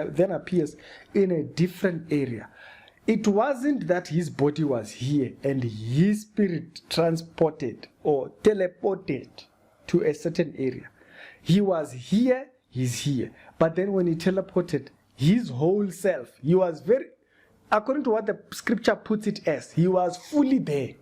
then appears in a different area. It wasn't that his body was here and his spirit transported or teleported to a certain area. He was here, he's here. But then when he teleported, his whole self, he was very, according to what the scripture puts it as, he was fully there.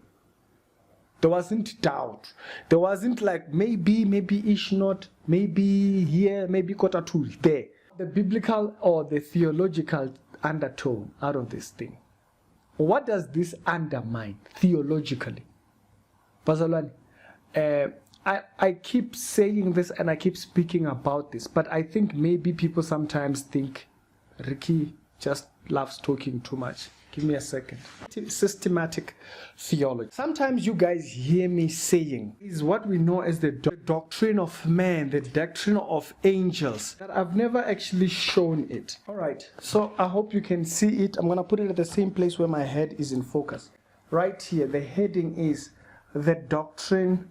There wasn't doubt. There wasn't like maybe ish not, maybe here, maybe quarter to there. The biblical or the theological undertone out of this thing. What does this undermine theologically? Bazalwane, I keep saying this and I keep speaking about this, but I think maybe people sometimes think Ricky just loves talking too much. Give me a second. Systematic theology. Sometimes you guys hear me saying is what we know as the doctrine of man, the doctrine of angels. That I've never actually shown it. All right. So I hope you can see it. I'm going to put it at the same place where my head is in focus. Right here, the heading is the doctrine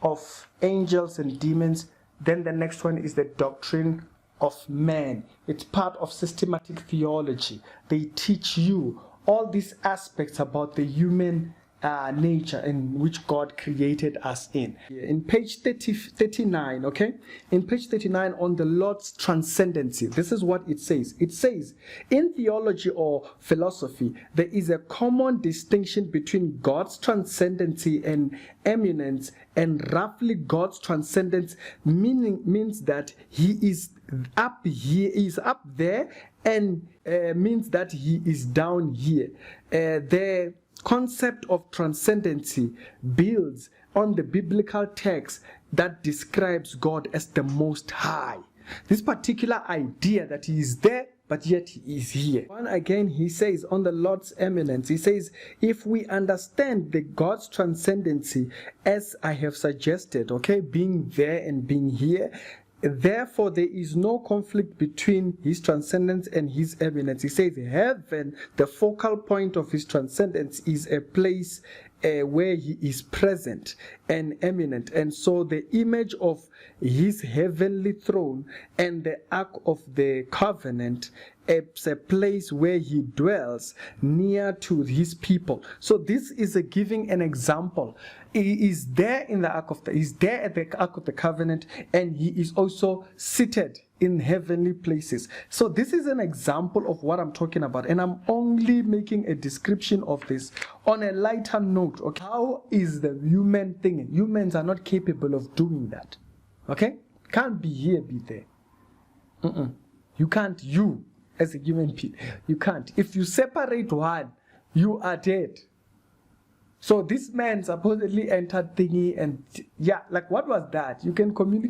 of angels and demons. Then the next one is the doctrine of man. It's part of systematic theology. They teach you all these aspects about the human nature in which God created us in. In page 39, okay? In page 39 on the Lord's transcendency, this is what it says. It says, in theology or philosophy, there is a common distinction between God's transcendency and eminence, and roughly God's transcendence means that he is up here, he is up there, and means that he is down here. The concept of transcendency builds on the biblical text that describes God as the Most High. This particular idea that he is there, but yet he is here. One again, he says on the Lord's eminence, he says, if we understand the God's transcendency as I have suggested, okay, being there and being here, therefore there is no conflict between his transcendence and his eminence. He says heaven, the focal point of his transcendence, is a place where he is present and eminent. And so the image of his heavenly throne and the Ark of the Covenant, it's a place where he dwells near to his people. So this is giving an example. He is there in the Ark of he's there at the Ark of the Covenant, and he is also seated in heavenly places. So this is an example of what I'm talking about, and I'm only making a description of this on a lighter note. Okay, how is the human thing? Humans are not capable of doing that. Okay, can't be here, be there. You can't. You as a human being, you can't. If you separate one, you are dead. So this man supposedly entered thingy, and yeah, like what was that? You can communicate.